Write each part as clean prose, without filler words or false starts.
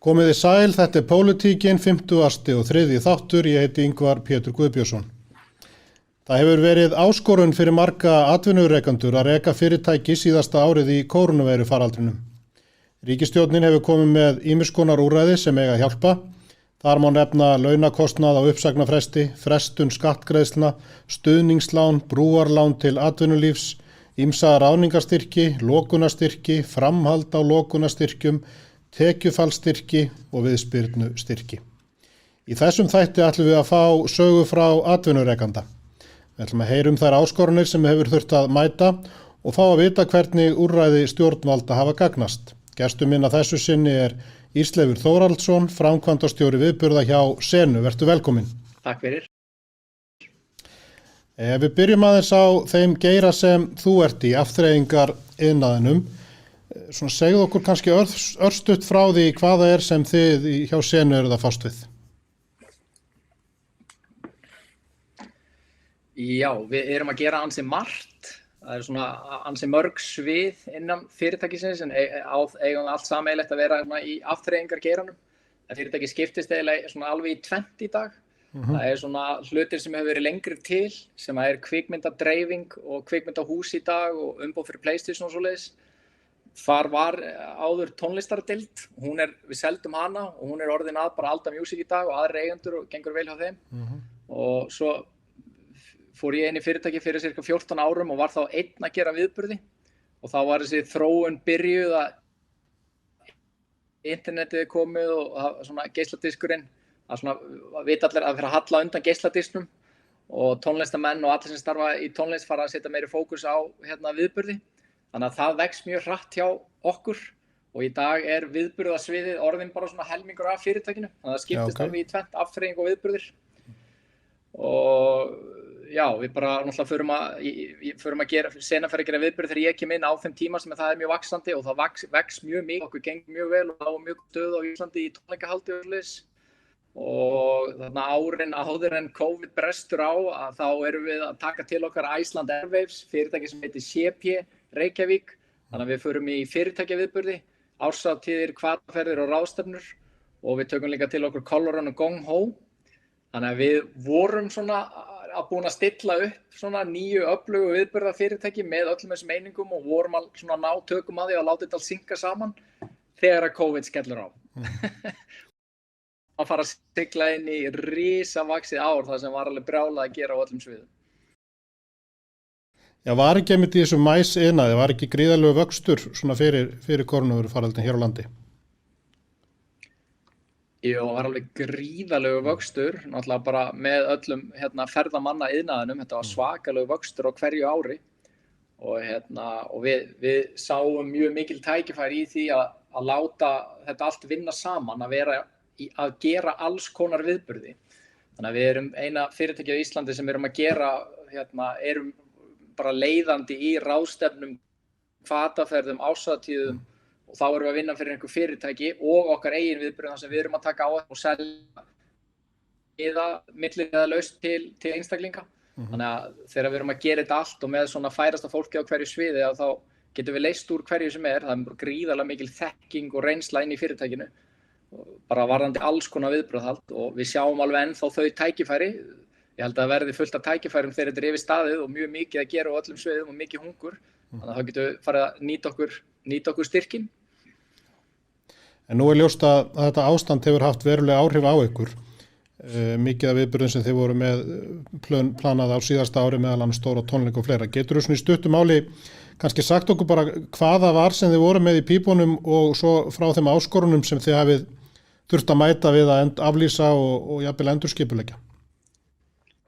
Komiði sæl, þetta Pólitíkin, 50. og 3. þáttur, ég heiti Ingvar Pétur Guðbjörnsson. Það hefur verið áskorun fyrir marga atvinnurekendur að reka fyrirtæki síðasta árið í kórónuveirufaraldrinum. Ríkisstjórnin hefur komið með ýmiss konar úrræði sem eiga að hjálpa. Þar má nefna launakostnað á uppsagnarfresti, frestun skattgreiðslna, stuðningslán, brúarlán til atvinnulífs, ýmsa ráðningarstyrki, lokunarstyrki, framhald á lokunarstyrkjum, tekjufallstyrki og viðspyrnustyrki. Í þessum þætti ætlum við að fá sögu frá atvinnurekanda. Við ætlum að heyra þær áskorunir sem hefur þurft að mæta og fá að vita hvernig úrræði stjórnvalda hafa gagnast. Gestur minn að þessu sinni Ísleifur Þórhallsson, framkvæmdastjóri viðburða hjá Senu. Vertu velkominn. Takk fyrir. Við byrjum aðeins á þeim geira sem þú ert í, afþreyingariðnaðinum. Segðu okkur kannski örstutt frá því hvað það sem þið hjá Senu eruð að fást við. Já, við erum að gera ansi margt. Það ansi mörg svið innan fyrirtækisins en eigum allt sameiginlegt að vera í afþreyingargeiranum. Fyrirtæki skiptist eiginlega alveg í tvennt í dag. Það hlutir sem hefur verið lengri til, sem kvikmyndadreifing og kvikmyndahús í dag og umboð fyrir PlayStation og svoleiðis. Þar var áður tónlistardeild, við seldum hana og hún orðin að bara Alda Music í dag og aðrir eigendur og gengur vel hjá þeim. Og svo fór ég inn í fyrirtæki fyrir cirka 14 árum og var þá einn að gera viðburði og þá var þessi þróun byrjuð að internetið komið og geisladiskurinn að vita allir að fyrir að halla undan geisladisknum og tónlistamenn og allir sem starfa í tónlist fara að setja meiri fókus á viðburði. Þannig að það vex mjög hratt hjá okkur og í dag viðburðasviðið orðin bara helmingur af fyrirtækinu. Þannig að það skiptist alveg í tvennt, afþreying og viðburðir. Og já, við bara náttúrulega förum að gera, Sena fer að gera viðburði þegar ég kem inn á þeim tíma sem það mjög vaxandi og það vex mjög mikið. Okkur gengur mjög vel og það var mjög stöð á Íslandi í tónleikahaldi og svoleiðis. Og þarna árin áður en COVID brestur á að þá erum við að taka til okkar Iceland Airwaves, fyrirtæki sem heitir CP Reykjavík. Þannig að við förum í fyrirtækjaviðburði, árshátíðir, hvatferðir og ráðstefnur og við tökum líka til okkur Colorado Gong Ho. Þannig að við vorum að búin að stilla upp nýju öflugu viðburðafyrirtæki með öllum þessum einingum og vorum að ná tökum að því að láta þetta allt synka saman þegar að COVID skellur á. Að fara að sigla inn í risavaxið ár það sem var alveg brjálað að gera á öllum sviðum. Já, var ekki einmitt í þessu maísiðnaði, var ekki gríðarlegur vöxtur fyrir kórónuveirufaraldurinn hér á landi? Jú, það var alveg gríðarlegur vöxtur, náttúrulega bara með öllum ferðamanna iðnaðinum, þetta var svakalegur vöxtur á hverju ári og við sáum mjög mikil tækifæri í því að láta þetta allt vinna saman, að gera alls konar viðburði. Þannig að við erum eina fyrirtæki á Íslandi sem erum að gera, erum bara leiðandi í ráðstefnum, hvataferðum, árshátíðum og þá erum við að vinna fyrir einhver fyrirtæki og okkar eigin viðburði þar sem við erum að taka á og selja milliliðalaust til einstaklinga. Þannig að þegar við erum að gera þetta allt og með færasta fólki á hverju sviði þá getum við leyst úr hverju sem það gríðarlega mikil þekking og reynsla inn í fyrirtækinu. Bara varðandi alls konar viðbrögðhald og við sjáum alveg ennþá þau tækifæri. Ég held að það verði fullt af tækifærum þegar þetta yfir staðið og mjög mikið að gera á öllum sviðum og mikið hungur. Þannig að þá getum við farið að nýta okkur styrkin. En nú ljóst að þetta ástand hefur haft verulega áhrif á ykkur. Mikið af viðburðum sem þið voru með planað á síðasta ári meðal annars stóra tónleika og fleira. Geturðu í stuttu máli kannski sagt okkur bara hvað það var sem þið voru með í pípunum og svo frá þeim áskorunum sem þið hafið þurft að mæta við að aflýsa og jafnvel endurskipuleggja.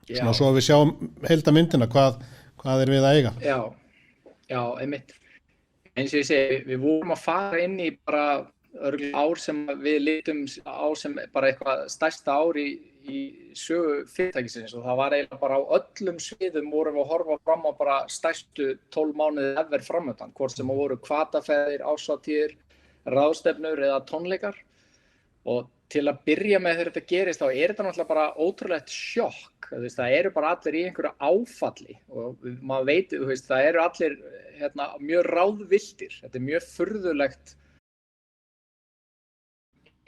Svo við sjáum heildarmyndina, hvað við að eiga. Já, einmitt. Eins og ég segi, við vorum að fara inn í bara ár sem við litum á sem bara eitthvað stærsta ár í sögu fyrirtækisins og það var eiginlega bara á öllum sviðum vorum við að horfa fram á bara stærstu 12 mánuði ever framöndan, hvort sem voru hvataferðir, árshátíðir, ráðstefnur eða tónleikar. Og til að byrja með þegar þetta gerist þá þetta náttúrulega bara ótrúlegt sjokk. Það eru bara allir í einhverju áfalli og maður veit, það eru allir mjög ráðvilltir. Þetta mjög furðulegt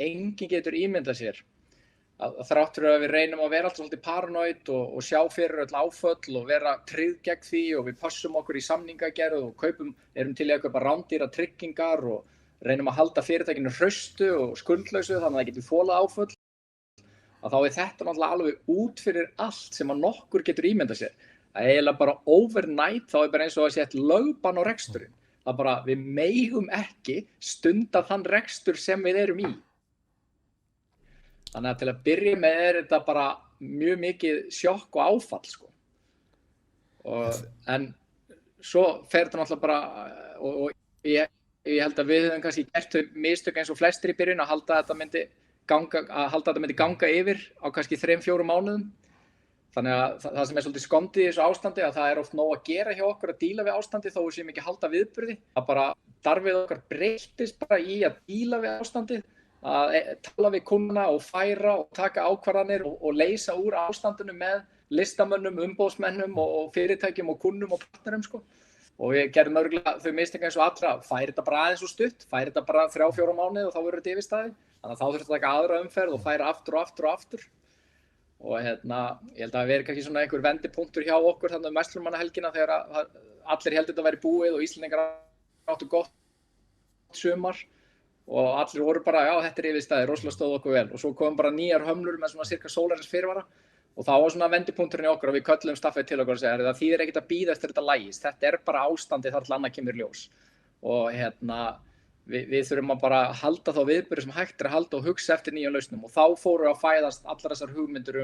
enginn getur ímyndað sér að þrátt fyrir að við reynum að vera alltaf svolítið paranoid og sjá fyrir öll áföll og vera tryggð gegn því og við passum okkur í samningagerð og erum til í að kaupa rándýra tryggingar og reynum að halda fyrirtækinu hraustu og skuldlausu þannig að það getur þolað áföll, að þá þetta náttúrulega alveg út fyrir allt sem að nokkur getur ímyndað sér. Það eiginlega bara overnight, þá bara eins og að setja lögbann á reksturinn. Það bara, við megum ekki stunda þann rekstur sem við erum í. Þannig að til að byrja með þetta bara mjög mikið sjokk og áfall, sko. En svo fer þetta náttúrulega bara, og ég held að við höfum kannski gert mistök eins og flestir í byrjun að halda að þetta myndi ganga yfir á kannski 3-4 mánuðum. Þannig að það sem svolítið skondið í þessu ástandi að það oft nóg að gera hjá okkur að díla við ástandi þó við séum ekki að halda viðburði. Það bara starfið okkar breyttist bara í að díla við ástandið, að tala við kúnnana og færa og taka ákvarðanir og leysa úr ástandinu með listamönnum, umboðsmennum og fyrirtækjum og kunnum og partnerum, sko. Og við gerðum örugglega þau mistök eins og allra, færi þetta bara aðeins og stutt, færi þetta bara 3-4 mánuði og þá verður þetta yfirstaðið. Þannig að þá þurfti að taka aðra umferð og færa aftur og aftur og aftur. Og ég held að það veri kannski svona einhver vendipunktur hjá okkur þannig Verslunarmannahelgina þegar allir heldur þetta væri búið og Íslendingar áttu gott sumar og allir voru bara, já, þetta yfirstaðið, rosalega stóð okkur vel. Og svo kom bara nýjar hömlur með svona cirka sólarhringsins fyrirvara og þá var svona vendipunkturinn í okkur og við köllum staffið til okkur og segja það þýðir ekkert að bíða eftir þetta lagist, þetta bara ástandið þar til annað kemur í ljós. Og við þurfum að bara halda þá viðburði sem hægt að halda og hugsa eftir nýjum lausnum og þá fóru að fæðast allar þessar hugmyndir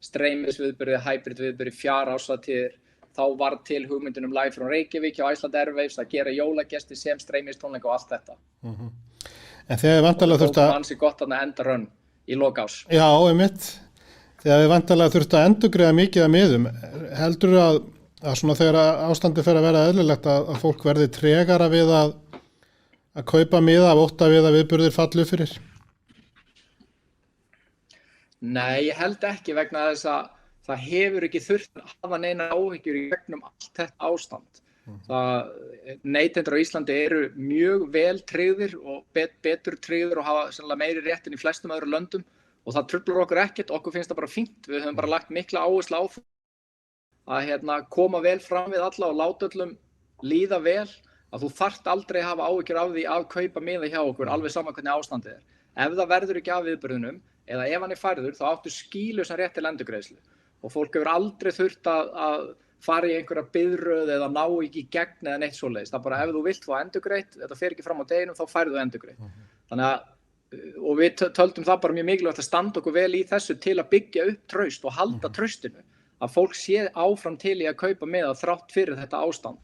streymisviðburði, hybridviðburði, fjárhásatíðir. Þá var til hugmyndin Live from Reykjavík hjá Iceland Airwaves að gera jólagesti sem streymistónleika og allt þetta. En þegar við vantarlega þurft að... Það ansi gott að enda rönn í lok árs. Já, einmitt. Þegar við vantarlega þurft að endurgreiða mikið af miðum, heldur að svona þegar ástandið fer að vera eðlilegt að fólk verði tregara við að kaupa miða af ótta við að viðburðir falli upp fyrir? Nei, ég held ekki vegna þess að það hefur ekki þurft að hafa neina áhyggjur í gegnum allt þetta ástand. Neytendur á Íslandi eru mjög vel tryggðir og betur tryggðir og hafa sennilega meiri rétt en í flestum öðrum löndum og það truflar okkur ekkert, okkur finnst það bara fínt. Við höfum bara lagt mikla áherslu á það að koma vel fram við alla og láta öllum líða vel. Að þú þarft aldrei að hafa áhyggjur af því að kaupa miða hjá okkur alveg sama hvernig ástandið er. Ef það verður ekki af viðburðinum eða ef hann færður þá áttu skýlausan rétt til endurgreiðslu og fólk hefur aldrei þurft að fara í einhverja biðröð eða ná ekki í gegn eða neitt svoleiðis. Það bara ef þú vilt fá endurgreitt, þetta fer ekki fram á deginum, þá færðu endurgreitt. Þannig að og við töldum það bara mjög mikilvægt að standa okkur vel í þessu til að byggja upp traust og halda traustinu. Að fólk sé áfram til í að kaupa miða þrátt fyrir þetta ástand.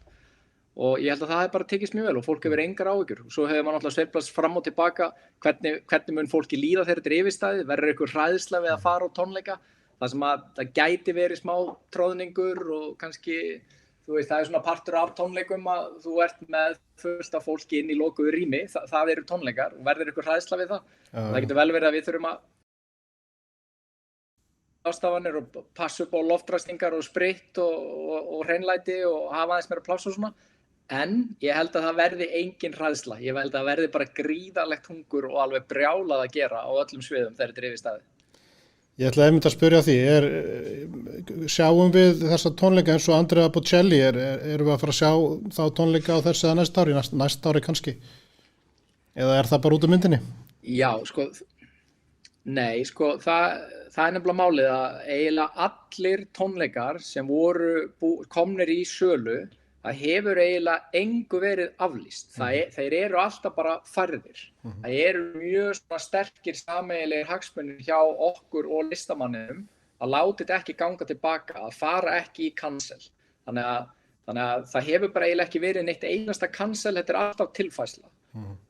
Og ég held að það bara tekist mjög vel og fólk hefur engar áhyggjur. Svo hefur maður náttúrulega sveiflast fram og tilbaka hvernig mun fólki líða þegar þetta yfirstaðið, verður einhver hræðsla við að fara á tónleika, það sem að það gæti verið smá tróðningur og kannski, þú veist, það svona partur af tónleikum að þú ert með fullt af fólki inn í lokuðu rými, það eru tónleikar og verður einhver hræðsla við það. Það getur vel verið að við þurfum að ástafanir og passa upp á loftræstingar og spritt og hreinlæti og hafa aðeins meira pláss og svona. En ég held að það verði engin hræðsla. Ég held að það verði bara gríðarlegt hungur og alveg brjálað að gera á öllum sviðum þegar þetta er yfirstaðið. Ég ætla einmitt að spyrja því, sjáum við þessa tónleika eins og Andrea Bocelli, erum við að fara að sjá þá tónleika á þessu eða næsta ári kannski? Eða er það bara út af myndinni? Já, það er nefnilega málið að eiginlega allir tónleikar sem voru komnir í sölu, það hefur eiginlega engu verið aflýst. Þeir eru alltaf bara færðir. Það eru mjög sterkir sameiginlegir hagsmunir hjá okkur og listamanninum að láta þetta ekki ganga tilbaka, að fara ekki í cancel. Þannig að það hefur bara eiginlega ekki verið neitt einasta cancel, þetta er alltaf tilfærsla.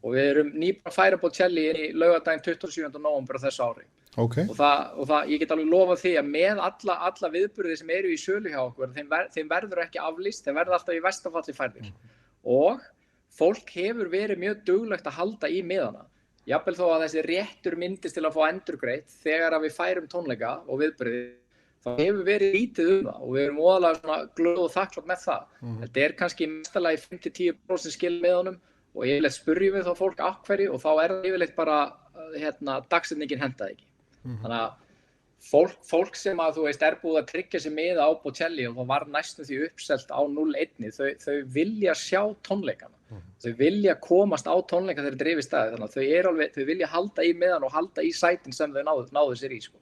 Og við erum nýbúin að færa Bocelli í laugardaginn 27. nóvember á þessu ári. Okay. Og það, ég get alveg lofað því að með alla viðburði sem eru í sölu hjá okkur, þeim verður ekki aflýst, þeim verður alltaf í versta falli færðir. Og fólk hefur verið mjög duglegt að halda í miðana. Jafnvel þó að þessi réttur myndist til að fá endurgreitt þegar að við færum tónleika og viðburði, þá hefur verið lítið það og við erum óalega glöð og þakklátt með það. Þetta er kannski mestalagi 5-10% skil miðanum og yfirleitt spurjum við þá fólk af hverju og þá það yfirleitt bara dagsetningin hentaði ekki. Þannig að fólk sem að þú veist búið að tryggja sig miða á Bocelli og það var næstum því uppselt á 0-1, þau vilja sjá tónleikana. Þau vilja komast á tónleika þegar þeir eru yfir staðið, þannig að þau vilja halda í miðan og halda í sætin sem þau náðu sér í, sko.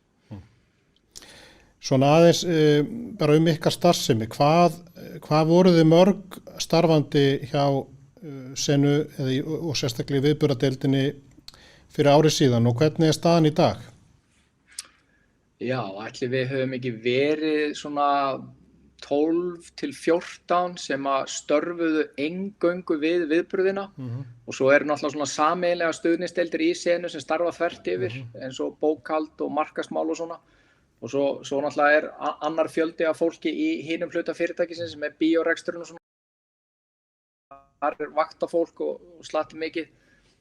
Svona aðeins bara ykkar starfsemi, hvað voru þið mörg starfandi hjá Senu og sérstaklega viðburðardeildinni fyrir ári síðan og hvernig staðan í dag? Já, ætli við höfum ekki verið svona 12 til 14 sem að störfuðu eingöngu við viðburðina og svo eru náttúrulega svona sameiginlega stuðningsdeildir í Senu sem starfa þvert yfir eins og bókhald og markaðsmál og svona. Og svo náttúrulega annar fjöldi af fólki í hinum hluta fyrirtækisins sem bíóreksturinn og svona. Þar vaktafólk og slatti mikið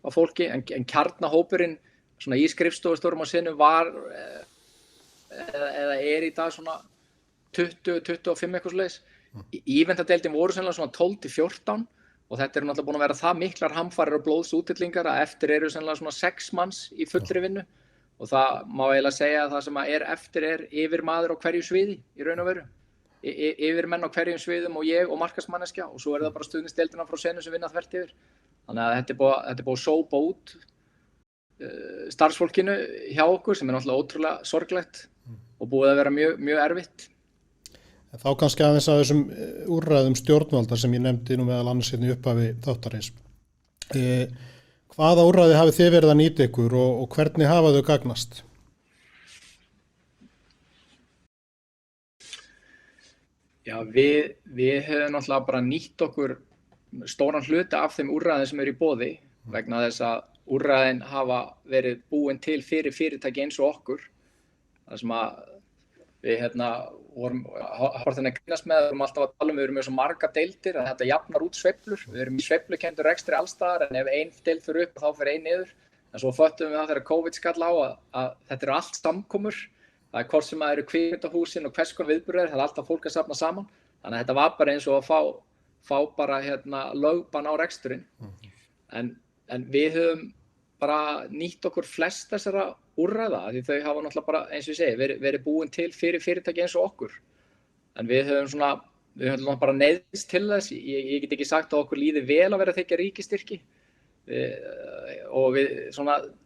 af fólki, en kjarnahópurinn svona í skrifstofustörfum á Senu var eða í dag svona 20-25 eitthvað svoleiðis. Íventadeildin voru sennilega svona 12 til 14 og þetta náttúrulega búin að vera það miklar hamfarir og blóðsútillingar að eftir eru sennilega svona 6 manns í fullri vinnu. Og það má eiginlega segja að það sem eftir yfirmaður á hverju sviði í raun og veru. Yfirmenn á hverjum sviðum og ég og markaðsmanneskja og svo það bara stuðningsdeildina frá Senu sem vinna þvert yfir. Þannig að þetta er búið að sópa út starfsfólkinu hjá okkur sem náttúrulega ótrúlega sorglegt og búið að vera mjög erfitt. Þá kannski aðeins að þessum úrræðum stjórnvalda sem ég nefndi nú meðal annars í upphafi þáttarins. Hvaða úrræði hafið þið verið að nýta ykkur og hvernig hafa þau gagnast? Já, við höfum náttúrulega bara nýtt okkur stóran hluta af þeim úrræðin sem eru í boði vegna þess að úrræðin hafa verið búin til fyrir fyrirtæki eins og okkur. Það sem að við vorum að grínast með, við erum alltaf að tala við erum með svo marga deildir að þetta jafnar út sveiflur. Við erum í sveiflukenndu rekstri allstaðar en ef ein deild fyrir upp þá fyrir ein niður. En svo föttum við það þegar COVID skall á að þetta eru allt samkomur. Það hvort sem það eru kvikmyndahúsin og hvers konar viðburðir, það alltaf fólk að safna saman. Þannig að þetta var bara eins og að fá bara lögbann á reksturinn. En við höfum bara nýtt okkur flest þessara úrræða því þau hafa náttúrulega bara eins og ég segi verið búin til fyrir fyrirtæki eins og okkur. En við höfum bara neyðst til þess. Ég get ekki sagt að okkur líði vel að vera að þiggja ríkisstyrki og við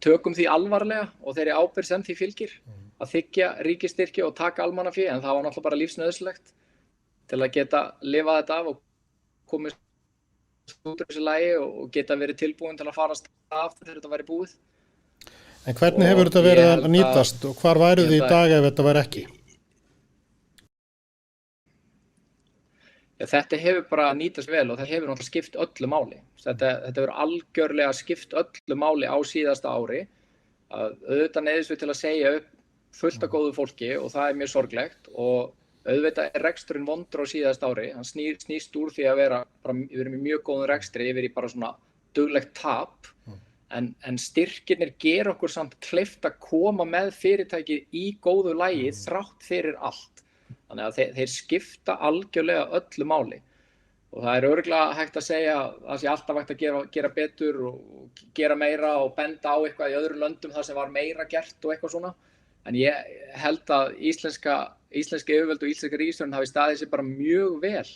tökum því alvarlega og þeirri ábyrgð sem því fylgir að þiggja ríkisstyrki og taka almannafé en það var náttúrulega bara lífsnauðsynlegt til að geta lifað þetta af og komið út úr þessu lagi og geta verið tilbúin til að fara af þegar þetta væri búið. En hvernig hefur þetta verið að nýtast og hvar væru þið í dag ef þetta væri ekki? Ja, þetta hefur bara nýtast vel og það hefur náttúrulega skipt öllu máli. Þetta hefur algjörlega skipt öllu máli á síðasta ári. Auðvitað neyðist við til að segja upp fullt af góðu fólki og það er mjög sorglegt og auðvitað reksturinn vondur á síðasta ári. Hann snýst úr því að vera í mjög góðum rekstri yfir í bara svona duglegt tap. En styrkirnir gera okkur samt kleift að koma með fyrirtækið í góðu lagi þrátt fyrir allt. Þannig að þeir skipta algjörlega öllu máli. Og það er örugglega hægt að segja að það sé alltaf hægt að gera betur og gera meira og benda á eitthvað í öðrum löndum þar sem var meira gert og eitthvað svona. En ég held að íslenski yfirvöld og íslenska ríkisstjórnin hafi staðið sig bara mjög vel.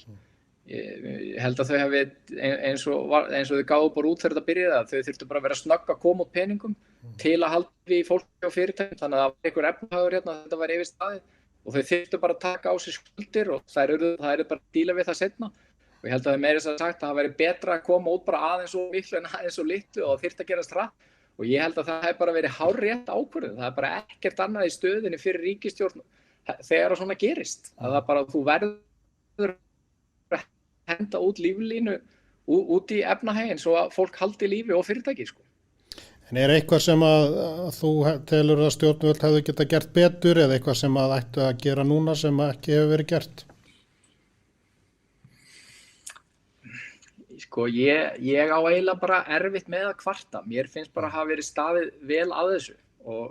Ég held að þau hafi eins og þau gáðu bara út þegar þetta byrjaði að þau þurftu bara að vera snögg að koma út peningum til að halda við fólki og fyrirtækjum þannig að það var einhver efnahagur að þetta var yfir staðið og þau þurftu bara að taka á sig skuldir og það eru bara að díla við það seinna og ég held að þau meira sagt að það væri betra að koma út bara aðeins og miklu en aðeins og litlu og það þyrfti að gerast hratt og ég held að það hefði bara verið hárrétt ákvörðun, það er bara ekkert annað í stöðunni fyrir ríkisstjórn þegar svona gerist að það bara þú verður henda út líflínu út í efnahaginn svo að fólk haldi lífi og fyrirtæki sko. En er eitthvað sem að þú telur að stjórnvöld hefðu geta gert betur eða eitthvað sem að ættu að gera núna sem ekki hefur verið gert? Sko ég á eiginlega bara erfitt með að kvarta. Mér finnst bara að hafa verið staðið vel að þessu og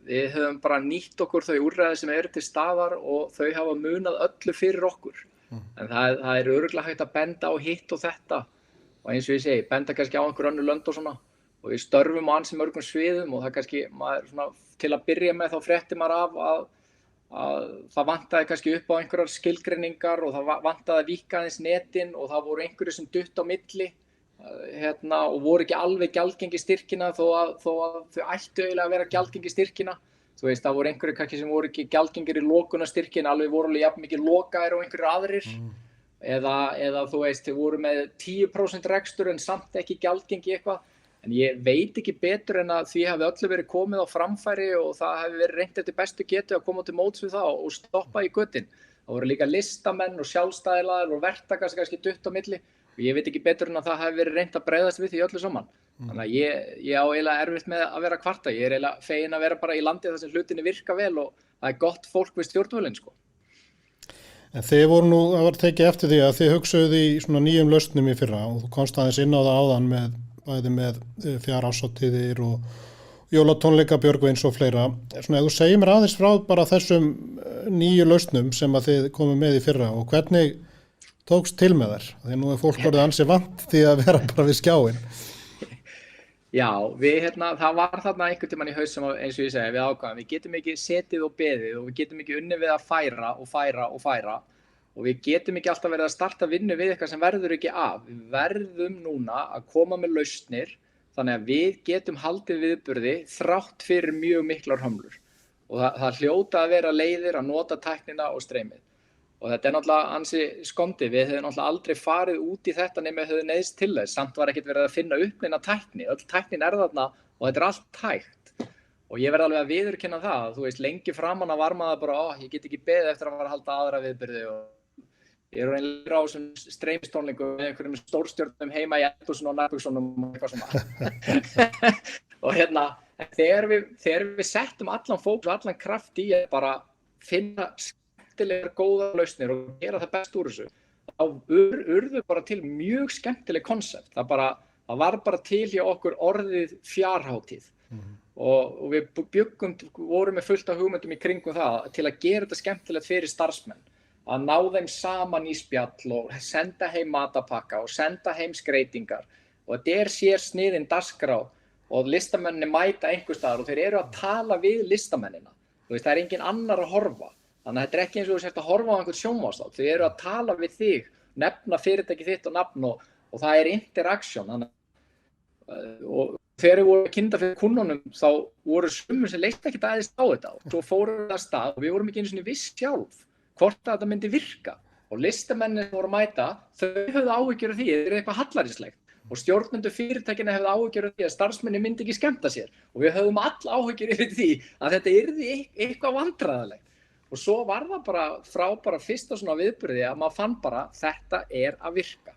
við höfum bara nýtt okkur þau úrræði sem eru til staðar og þau hafa munað öllu fyrir okkur. En það er örugglega hægt að benda á hitt og þetta og eins og ég segi, benda kannski á einhver önnur lönd og svona og við störfum á ansi mörgum sviðum og það kannski, maður svona, til að byrja með þá fréttir maður af að það vantaði kannski upp á einhverjar skilgreiningar og það vantaði að víkka aðeins netin og það voru einhverjir sem dutt á milli og voru ekki alveg gjaldgengi styrkina þó að þau ættu eiginlega að vera gjaldgengi styrkina. Þú veist, það voru einhverjir kannski sem voru ekki gjaldgengir í lokunarstyrkin, alveg voru alveg jafn mikið lokaðir og einhverjir aðrir. Eða þú veist, þau voru með 10% rekstur en samt ekki gjaldgengi eitthvað. En ég veit ekki betur en að því hafi öllu verið komið á framfæri og það hafi verið reynt eftir bestu getu að koma til móts við það og stoppa í götin. Það voru líka listamenn og sjálfstæðilaðir og verktakar sem kannski dutt á milli og ég veit ekki betur en að það hafi verið reynt að bregðast við því öllu saman. Þannig að ég á eiginlega erfitt með að vera kvarta. Ég eiginlega feginn að vera bara í landi þar sem hlutinni virka vel og það gott fólk við stjórnvölinn, sko. En þið voru nú, það var tekið eftir því að þið hugsuðu í svona nýjum lausnum í fyrra og þú komst aðeins inn á það áðan bæði með fjáráshátíðir og jólatónleika Björgvins og fleira. Svona, ef þú segir mér aðeins frá bara þessum nýju lausnum sem að þið komum með í fyrra og hvernig tókst til með þær? Því nú fólk orðið ansi vant því að vera bara við skjáinn. Já, það var þarna einhvern tímann í haust sem eins og ég segi, við ákvæðum, við getum ekki setið og beðið og við getum ekki unnið við að færa og við getum ekki alltaf verið að starta vinnu við eitthvað sem verður ekki af. Við verðum núna að koma með lausnir þannig að við getum haldið viðburði þrátt fyrir mjög miklar hömlur og það hljóta að vera leiðir að nota tæknina og streymið. Og þetta náttúrulega ansi skondið, við hefðum náttúrulega aldrei farið út í þetta nema við hefðum neyðst til þess, samt var ekkert verið að finna upp neina tækni, öll tæknin þarna og þetta allt hægt. Og ég verði alveg að viðurkenna það, þú veist, lengi framan að var maður bara, ég get ekki beðið eftir að fara að halda aðra viðburði og ég er einlega á þessum streymistónleikum með einhverjum stórstjörnum heima í Eldhúsinu og Nærbuxunum og eitthvað svona. Og þegar við settum allan fókus og allan kraft í að bara finna skemmtilegar góðar lausnir og gera það best úr þessu, þá urðu bara til mjög skemmtileg konsept. Það var bara til hjá okkur orðið fjárhátíð og við vorum með fullt af hugmyndum í kringum það til að gera þetta skemmtilegt fyrir starfsmenn, að ná þeim saman í spjall og senda heim matapakka og senda heim skreytingar og þetta sér sniðin dagskrá og listamenninni mæta einhvers staðar og þeir eru að tala við listamennina. Þú veist, það er engin annar að horfa. Þannig að þetta er ekki eins og þú sért að horfa á einhvern sjónvarpsþátt. Þau eru að tala við þig, nefna fyrirtæki þitt og nafn og það er interaction. Og þegar við vorum að kynna fyrir kunnunum þá voru sumir sem leist ekki aðeins á þetta og svo fórum við að stað og við vorum ekki einu sinni viss sjálf hvort að þetta myndi virka. Og listamennir voru að mæta, þau höfðu áhyggjur af því, þetta er eitthvað hallærislegt. Og stjórnendur fyrirtækina hefðu áhyggjur af því að starfsmenni myndi ekki skemmta sér. Og við höfðum all áhyggjur yfir því að þetta yrði eitthvað vandræðalegt. Og svo var það bara fyrsta svona viðburði að maður fann bara þetta er að virka.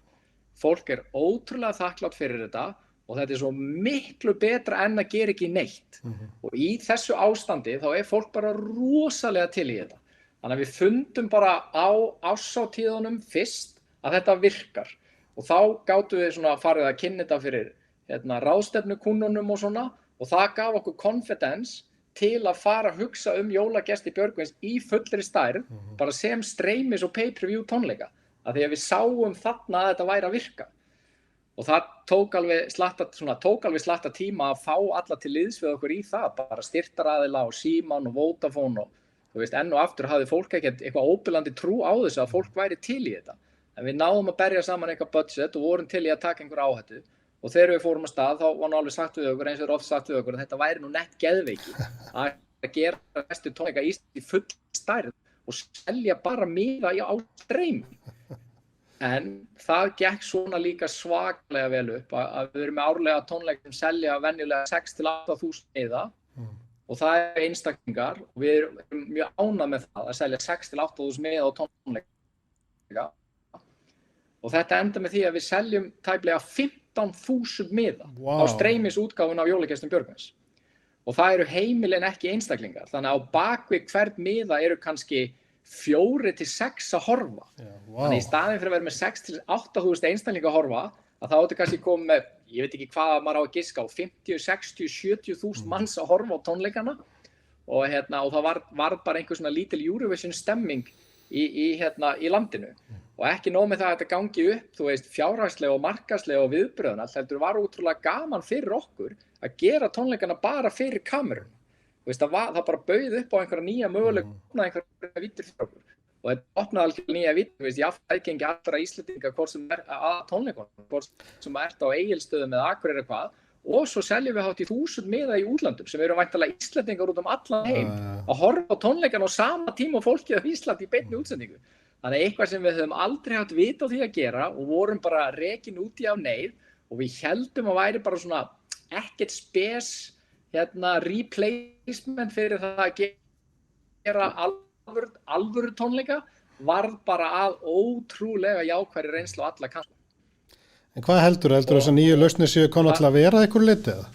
Fólk er ótrúlega þakklátt fyrir þetta og þetta er svo miklu betra en að gera ekki neitt. Og í þessu ástandi þá er fólk bara rosalega til í þetta. Þannig að við fundum bara á árshátíðunum fyrst að þetta virkar. Og þá gátum við svona farið að kynna þetta fyrir ráðstefnukunnunum og svona og það gaf okkur confidence til að fara að hugsa jólagesti Björgvins í fullri stærð, bara sem streymis og pay-per-view tónleika. Af því að við sáum þarna að þetta væri að virka. Og það tók alveg slatta tíma að fá alla til liðs við okkur í það, bara styrktaraðila og Síman og Vodafone og þú veist, enn og aftur hafði fólk ekkert eitthvað óbilandi trú á þessu að fólk væri til í þetta. En við náðum að berja saman eitthvað budget og vorum til í að taka einhver áhættu. Og þegar við fórum að stað, þá var nú alveg sagt við okkur, eins og er oft sagt við okkur, að þetta væri nú nett geðveiki. Að gera bestu tónleika í full stærð og selja bara miða á streymi. En það gekk svona líka svaklega vel upp að við erum með árlega tónleika sem selja venjulega 6.000–8.000 miða. Og það er einstaklingar og við erum mjög ánægð með það að selja 6.000–8.000 miða á tónleika. Og þetta enda með því að við seljum tæplega 15.000 miða á streymisútgáfuna af jólagestum Björgvins. Og það eru heimilin ekki einstaklingar. Þannig að á bakvið hvern miða eru kannski 4–6 að horfa. Þannig í staðinn fyrir að vera með 6.000–8.000 einstaklinga að horfa, að það átti kannski komið með, ég veit ekki hvað maður á að giska á, 50, 60, 70.000 manns að horfa á tónleikana. Og það var bara einhver svona lítil Eurovision stemming í landinu. og ekki nóg með það að þetta gangi upp, þú veist, fjárhagslega og markaðslega og viðbröðuna, heldur var útrúlega gaman fyrir okkur að gera tónleikana bara fyrir kamerun. Þú veist, það bara bauð upp á einhverja nýja möguleika, einhverja vítir fyrir okkur. Og þetta opnaði alveg nýja vítir, þú veist, ég aðgengi allra Íslendinga hvort sem að tónleikunum, hvort sem ert á Egilsstöðum eða Akureyri eitthvað, og svo seljum við hátt í 1000 miða í útlandum sem eru væntanlega Íslendingar út allan heim að horfa á tónleikana á sama tíma og fólkið á Íslandi í beinni útsendingu. Þannig eitthvað sem við höfum aldrei haft vit á því að gera og vorum bara rekin út í af neyð og við heldum að væri bara svona ekkert spes replacement fyrir það að gera alvöru tónleika varð bara að ótrúlega jákvæðri reynslu á alla kanta. En hvað heldur þess að nýju lausnir séu komnar til að vera einhver liti eða?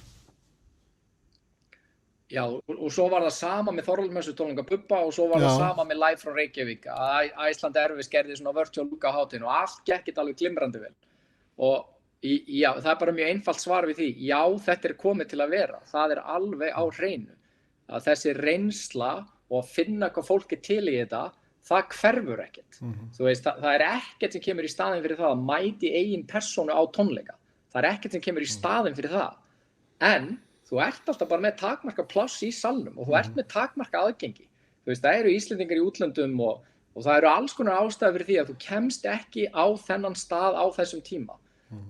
Já, og svo var það sama með Þorláksmessu tónleika Bubba og svo var það sama með Live frá Reykjavík að Iceland Airways gerði svona virtual look á hátíðinni og allt gekk alveg glimrandi vel. Og já, það er bara mjög einfalt svar við því. Já, þetta er komið til að vera. Það er alveg á hreinu. Að þessi reynsla og að finna hvað fólk er til í þetta, það hverfur ekkert. Þú veist, það er ekkert sem kemur í staðinn fyrir það að mæti eigin persónu á tónleika. Það er ekkert sem kemur í staðinn fyrir það. En þú ert alltaf bara með takmarka pláss í salnum og þú ert með takmarka aðgengi. Þú veist, það eru Íslendingar í útlöndum og það eru alls konar ástæður fyrir því að þú kemst ekki á þennan stað á þessum tíma.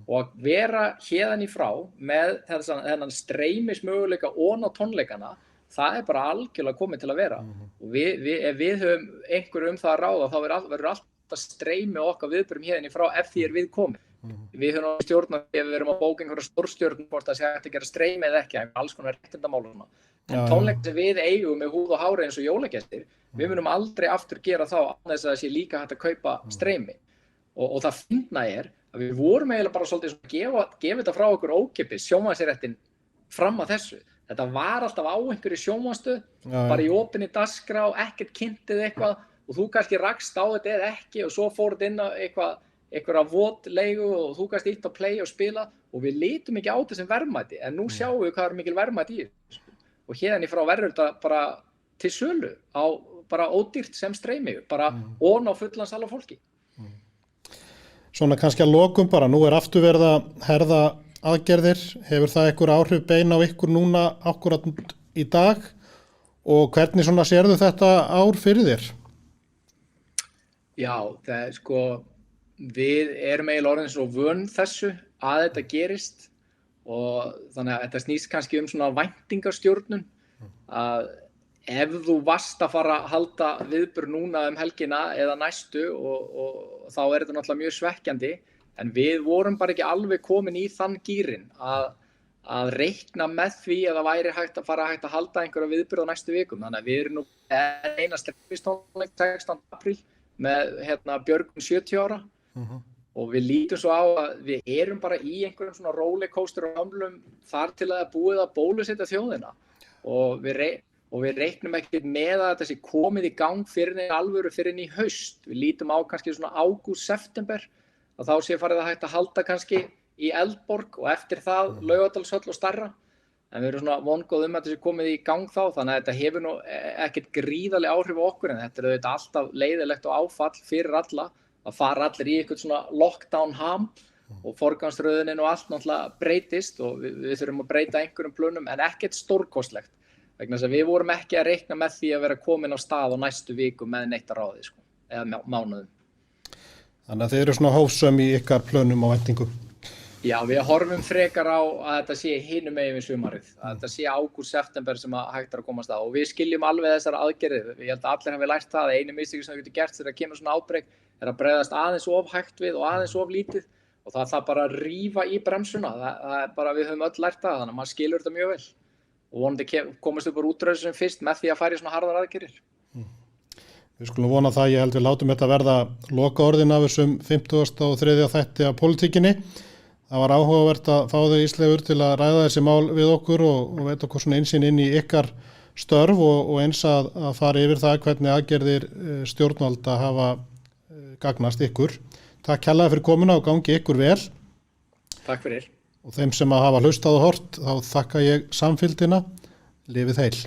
Og að vera héðan í frá með þennan streymismöguleika ofan á tónleikana, það er bara algjörlega komið til að vera. Og ef við höfum einhverju það að ráða, þá verður alltaf streymi okkar viðburðum héðan í frá ef því er við komið. Við höfum stjórnað ef við erum að bóka einhverja stórstjörnum hvort það sé hægt að gera streymi eða ekki, alls konar réttindamál. En tónleikar sem við eigum með húð og hári eins og jólagestir, við munum aldrei aftur gera þá án þess að það sé líka hægt að kaupa streymi. Og það fyndna er að við vorum eiginlega bara svolítið að gefa þetta frá okkur ókeypis, sjónvarpsréttinn fram að þessu. Þetta var alltaf á einhverju sjónvarpsstöð, bara í opinni dagskrá, ekkert kynntið eitthvað og þú kannski rakst á þetta eða ekki og svo fór þetta inn á einhverja votleigu og þú kannski ítt á play og spila og við litum ekki á þetta sem verðmæti en nú sjáum við hvað er mikil verðmæti í þessu. Og hérðan í frá verður þetta bara til sölu á bara ódýrt sem streymi, bara ofan á fullan sal af fólki. Svona kannski að lokum bara, nú er aftur verið að herða aðgerðir, hefur það einhver áhrif beina á ykkur núna akkurat í dag og hvernig svona sérðu þetta ár fyrir þér? Já, það er sko, við erum eiginlega orðin svo vön þessu að þetta gerist og þannig að þetta snýst kannski svona væntingastjórnun að ef þú varst að fara að halda viðburð núna helgina eða næstu og þá er þetta náttúrulega mjög svekkjandi en við vorum bara ekki alveg komin í þann gírinn að reikna með því að það væri hægt að halda einhverja viðburð á næstu vikum. Þannig að við erum nú eina streymistónleik 16. apríl með Björgun 70 ára og við lítum svo á að við erum bara í einhverjum svona rollercoaster og hamlum þar til að það er búið að bólusetja þjóðina og við reiknum ekkert með að þetta sé komið í gang fyrir í haust. Við lítum á kannski svona ágúst, september að þá sé farið að hægt að halda kannski í Eldborg og eftir það Laugardalshöll og stærra. En við erum svona vongóð að þetta sé komið í gang þá, þannig að þetta hefur nú ekkert gríðarleg áhrif á okkur en þetta er auðvitað alltaf leiðilegt og áfall fyrir alla að fara allir í eitthvað svona lockdown ham og forgangsröðunin og allt náttúrulega breytist og við þurfum að breyta einhverjum plönum en ekkert stórkostlegt. Vegna þess að við vorum ekki að reikna með því að vera komin á stað á næstu viku með neitt að ráði, eða mánuðum. Þannig að þið eru svona hófsöm í ykkar plönum og væntingum. Já, við horfum frekar á að þetta sé hinum megin við sumarið, að þetta sé ágúst, september sem að hægt er að komast að og við skiljum alveg þessar aðgerðir. Ég held að allir hafi lært það að einu mistök sem við getum gert þegar kemur svona átbreak er að bregðast aðeins of hægt við og aðeins of lítið og það bara að rífa í bremsuna. Það er bara, við höfum öll lært það, þannig að maður skilur þetta mjög vel og vonandi komast upp úr útröðu sem fyrst með því að fara í svona harðar aðgerðir. Við skulum vona það, ég held við látum þetta verða loka orðin af þessum 53. þætti af pólitíkinni. Það var áhugavert að fá þau Ísleifur til að ræða þessi mál við okkur og veita okkur svona einsýn inn í ykkar störf og eins að fara yfir það hvernig aðgerðir stjórnvalda hafa gagnast ykkur. Takk kærlega fyrir komuna og gangi ykkur vel. Takk fyrir. Og þeim sem að hafa hlustað og hort, þá þakka ég samfylgdina. Lifið heil.